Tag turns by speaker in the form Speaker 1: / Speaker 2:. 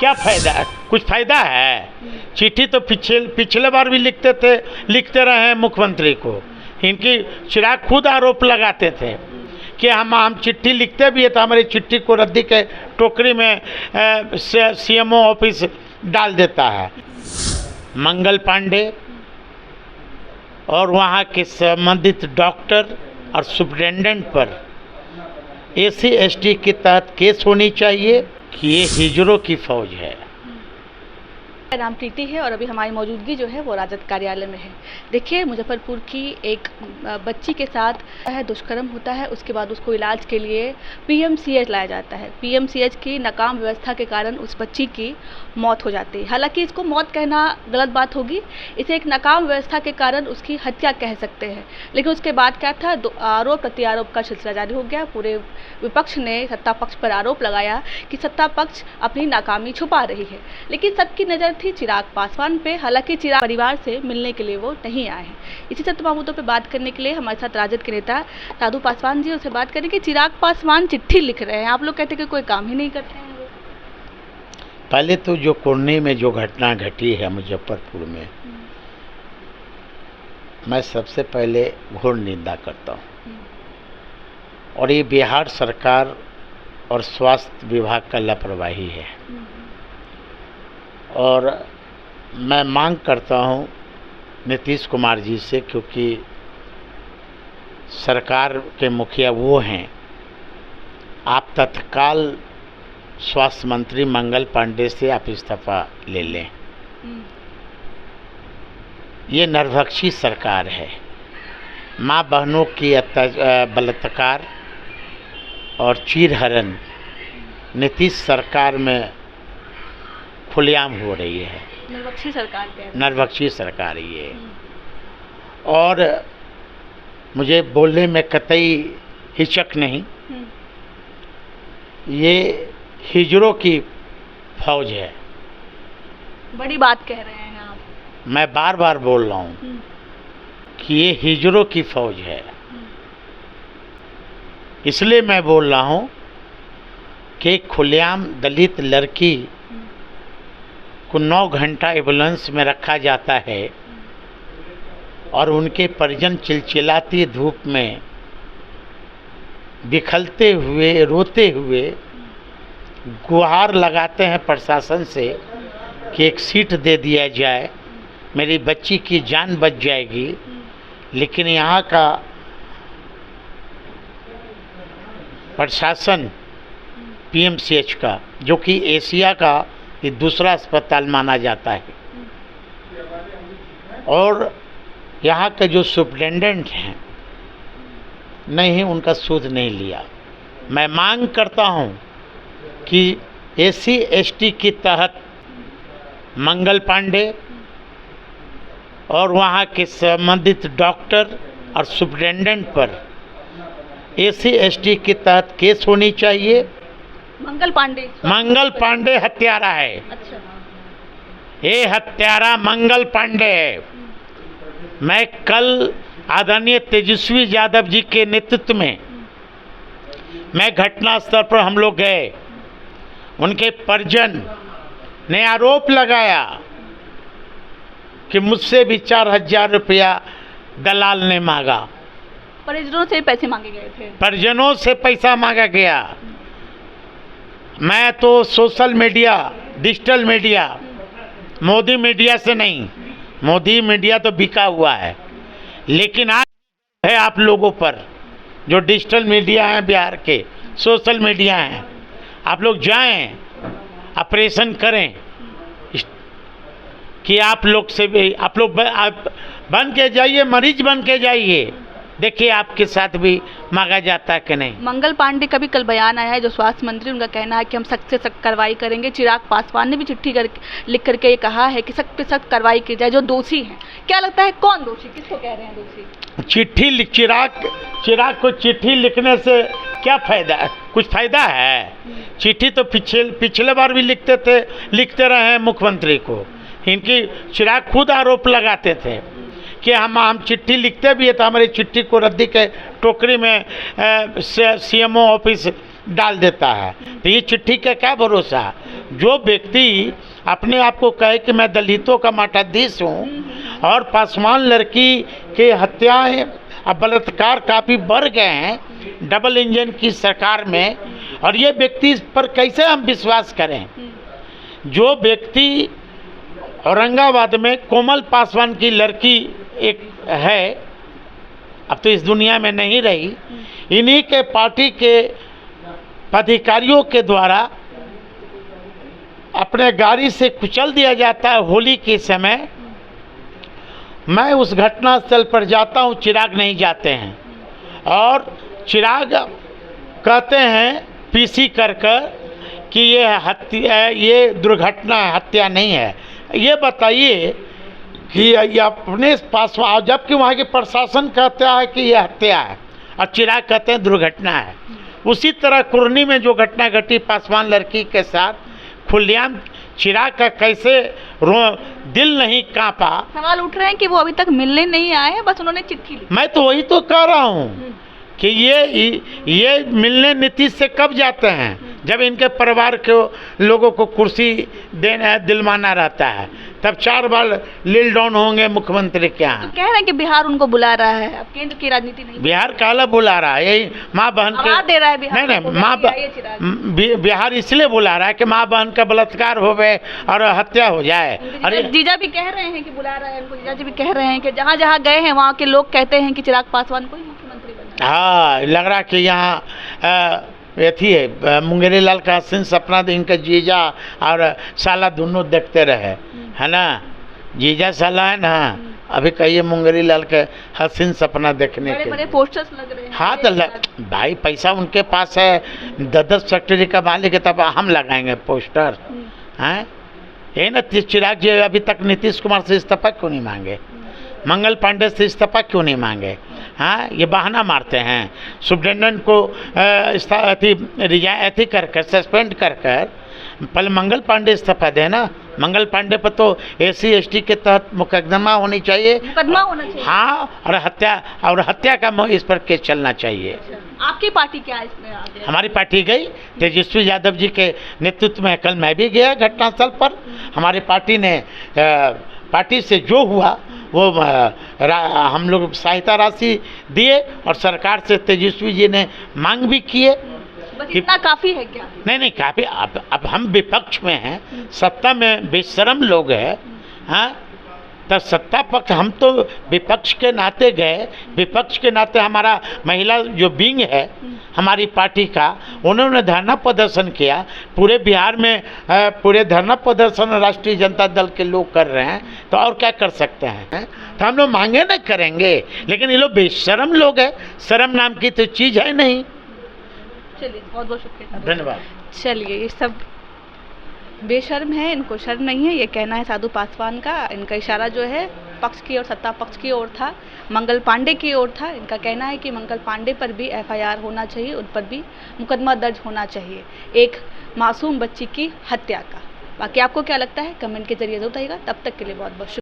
Speaker 1: क्या फायदा, कुछ फायदा है? चिट्ठी तो पिछले बार भी लिखते रहे हैं मुख्यमंत्री को। इनकी चिराग खुद आरोप लगाते थे कि हम चिट्ठी लिखते भी है तो हमारी चिट्ठी को रद्दी के टोकरी में सीएमओ ऑफिस डाल देता है। मंगल पांडे और वहाँ के संबंधित डॉक्टर और सुप्रिटेंडेंट पर एससी एसटी के तहत केस होनी चाहिए कि ये हिजड़ों की फौज है।
Speaker 2: मेरा नाम प्रीति है और अभी हमारी मौजूदगी जो है वो राजद कार्यालय में है। देखिए, मुजफ्फरपुर की एक बच्ची के साथ दुष्कर्म होता है, उसके बाद उसको इलाज के लिए पीएमसीएच लाया जाता है। पीएमसीएच की नाकाम व्यवस्था के कारण उस बच्ची की मौत हो जाती है। हालांकि इसको मौत कहना गलत बात होगी, इसे एक नाकाम व्यवस्था के कारण उसकी हत्या कह सकते हैं। लेकिन उसके बाद क्या था, आरोप प्रत्यारोप का सिलसिला जारी हो गया। पूरे विपक्ष ने सत्ता पक्ष पर आरोप लगाया कि सत्ता पक्ष अपनी नाकामी छुपा रही है। लेकिन सबकी नज़र थी चिराग पासवान पे। हालांकि चिराग परिवार से मिलने के लिए वो नहीं आए हैं। इसी सब तमाम मुद्दों पे बात करने के लिए हमारे साथ राजद के नेता साधु पासवान जी, उनसे बात करें कि चिराग पासवान चिट्ठी लिख रहे हैं, आप लोग कहते हैं कि कोई काम ही नहीं करते हैं।
Speaker 1: पहले तो जो कोर्नी में जो घटना घटी है मुजफ्फरपुर में, मैं सबसे पहले घोर निंदा करता हूँ। और ये बिहार सरकार और स्वास्थ्य विभाग का लापरवाही है। और मैं मांग करता हूँ नीतीश कुमार जी से, क्योंकि सरकार के मुखिया वो हैं, आप तत्काल स्वास्थ्य मंत्री मंगल पांडे से आप इस्तीफा ले लें। ये नरभक्षी सरकार है। माँ बहनों की बलात्कार और चीरहरण नीतीश सरकार में खुलेआम हो रही है। नरभक्षी सरकार ये। और मुझे बोलने में कतई हिचक नहीं, ये हिजड़ों की फौज है।
Speaker 2: बड़ी बात कह रहे हैं आप।
Speaker 1: मैं बार बार बोल रहा हूँ कि ये हिजड़ों की फौज है। इसलिए मैं बोल रहा हूँ कि खुलेआम दलित लड़की को 9 घंटा एम्बुलेंस में रखा जाता है और उनके परिजन चिलचिलाती धूप में बिखलते हुए रोते हुए गुहार लगाते हैं प्रशासन से कि एक सीट दे दिया जाए, मेरी बच्ची की जान बच जाएगी। लेकिन यहाँ का प्रशासन पीएमसीएच का, जो कि एशिया का ये दूसरा अस्पताल माना जाता है, और यहाँ के जो सुप्रिटेंडेंट हैं नहीं, उनका सूद नहीं लिया। मैं मांग करता हूँ कि एससी एसटी के तहत मंगल पांडे और वहाँ के संबंधित डॉक्टर और सुप्रिटेंडेंट पर एससी एसटी के तहत केस होनी चाहिए।
Speaker 2: मंगल पांडे हत्यारा है। अच्छा।
Speaker 1: ये हत्यारा मंगल पांडे है। मैं कल आदरणीय तेजस्वी यादव जी के नेतृत्व में मैं घटना स्थल पर हम लोग गए। उनके परिजन ने आरोप लगाया कि मुझसे भी 4,000 रुपया दलाल ने मांगा।
Speaker 2: परिजनों से पैसे मांगे गए थे।
Speaker 1: परिजनों से पैसा मांगा गया। मैं तो social media, digital media, Modi media से नहीं, मोदी मीडिया तो बिका हुआ है, लेकिन आज है आप लोगों पर जो डिजिटल मीडिया है, बिहार के सोशल मीडिया हैं, आप लोग जाएं, ऑपरेशन करें कि आप लोग से भी आप लोग बन के जाइए, मरीज बन के जाइए, देखिए आपके साथ भी मांगा जाता है कि नहीं।
Speaker 2: मंगल पांडे का भी कल बयान आया है, जो स्वास्थ्य मंत्री, उनका कहना है कि हम सख्त से सख्त कार्रवाई करेंगे। चिराग पासवान ने भी चिट्ठी लिख करके ये कहा है कि सख्त से सख्त कार्रवाई की जाए जो दोषी हैं। क्या लगता है कौन दोषी, किसको कह रहे हैं दोषी?
Speaker 1: चिराग को चिट्ठी लिखने से क्या फायदा, कुछ फायदा है? चिट्ठी तो पिछले बार भी लिखते रहे हैं मुख्यमंत्री को। इनकी चिराग खुद आरोप लगाते थे कि हम चिट्ठी लिखते भी है तो हमारी चिट्ठी को रद्दी के टोकरी में सीएमओ ऑफिस डाल देता है। तो ये चिट्ठी का क्या भरोसा? जो व्यक्ति अपने आप को कहे कि मैं दलितों का मठाधीश हूँ और पासवान लड़की के हत्याएं अब बलात्कार काफ़ी बढ़ गए हैं डबल इंजन की सरकार में, और ये व्यक्ति पर कैसे हम विश्वास करें? जो व्यक्ति औरंगाबाद में कोमल पासवान की लड़की एक है, अब तो इस दुनिया में नहीं रही, इन्हीं के पार्टी के पदाधिकारियों के द्वारा अपने गाड़ी से कुचल दिया जाता है होली के समय। मैं उस घटनास्थल पर जाता हूँ, चिराग नहीं जाते हैं, और चिराग कहते हैं पीसी कर कि ये हत्या, ये दुर्घटना है, हत्या नहीं है। ये बताइए कि ये अपने पास, जबकि वहाँ के प्रशासन कहता है कि ये हत्या है और चिराग कहते हैं दुर्घटना है। उसी तरह कुर्नी में जो घटना घटी पासवान लड़की के साथ, खुलेआम चिराग का कैसे दिल नहीं कांपा।
Speaker 2: सवाल उठ रहे हैं कि वो अभी तक मिलने नहीं आए हैं, बस उन्होंने चिट्ठी लिखी।
Speaker 1: मैं तो वही तो कह रहा हूँ कि ये मिलने नीतीश से कब जाते हैं, जब इनके परिवार के लोगों को कुर्सी देना दिलवाना रहता है, तब 4 बार लील डाउन होंगे मुख्यमंत्री के यहाँ।
Speaker 2: तो कह रहे हैं कि बिहार उनको बुला रहा है, अब केंद्र की राजनीति नहीं।
Speaker 1: बिहार काला बुला रहा है, यही माँ बहन के
Speaker 2: दे रहा है बिहार।
Speaker 1: नहीं, बिहार इसलिए बुला रहा है कि माँ बहन का बलात्कार हो गए और हत्या हो जाए।
Speaker 2: अरे जीजा भी कह रहे हैं कि बुला रहा है उनको, जीजा जी भी कह रहे हैं कि जहाँ जहाँ गए हैं वहाँ के लोग कहते हैं कि चिराग पासवान को ही मुख्यमंत्री बनना।
Speaker 1: हाँ, लग रहा कि यहाँ थी है मुंगेरी लाल का हसीन सपना, इनका जीजा और साला दोनों देखते रहे, है ना? जीजा साला है ना, अभी कहिए मुंगेरी लाल के हसीन सपना देखने के
Speaker 2: बड़े पोस्टर्स लग रहे हैं।
Speaker 1: हाँ तो भाई पैसा उनके पास है, 10 फैक्ट्री का मालिक है, तब हम लगाएंगे पोस्टर हैं? ये ना चिराग जी अभी तक नीतीश कुमार से इस्तीफा क्यों नहीं मांगे, मंगल पांडे से इस्तीफा क्यों नहीं मांगे? हाँ, ये बहाना मारते हैं। सुप्रिटेंडेंट को अथी कर सस्पेंड कर पहले मंगल पांडे इस्तीफा देना। मंगल पांडे पर तो SC ST के तहत मुकदमा होनी चाहिए,
Speaker 2: मुकदमा होना चाहिए।
Speaker 1: हाँ, और हत्या का इस पर केस चलना चाहिए।
Speaker 2: आपकी पार्टी क्या है इसमें आगे?
Speaker 1: हमारी पार्टी गई तेजस्वी यादव जी के नेतृत्व में, कल मैं भी गया घटनास्थल पर। हमारी पार्टी ने पार्टी से जो हुआ वो हम लोग सहायता राशि दिए, और सरकार से तेजस्वी जी ने मांग भी किए।
Speaker 2: इतना काफ़ी है क्या?
Speaker 1: नहीं काफ़ी। अब हम विपक्ष में हैं, सत्ता में बेशरम लोग हैं। हाँ, तब सत्ता पक्ष, हम तो विपक्ष के नाते गए, विपक्ष के नाते हमारा महिला जो विंग है हमारी पार्टी का, उन्होंने धरना प्रदर्शन किया। पूरे बिहार में पूरे धरना प्रदर्शन राष्ट्रीय जनता दल के लोग कर रहे हैं, तो और क्या कर सकते हैं? तो हम लोग मांगे न करेंगे, लेकिन ये लोग बेशरम लोग हैं, शर्म नाम की तो चीज़ है नहीं।
Speaker 2: चलिए, बहुत बहुत शुक्रिया,
Speaker 1: धन्यवाद।
Speaker 2: चलिए, ये सब बेशर्म है, इनको शर्म नहीं है, ये कहना है साधु पासवान का। इनका इशारा जो है पक्ष की और सत्ता पक्ष की ओर था, मंगल पांडे की ओर था। इनका कहना है कि मंगल पांडे पर भी FIR होना चाहिए, उन पर भी मुकदमा दर्ज होना चाहिए एक मासूम बच्ची की हत्या का। बाकी आपको क्या लगता है कमेंट के जरिए जरूर बताइएगा। तब तक के लिए बहुत बहुत शुक्रिया।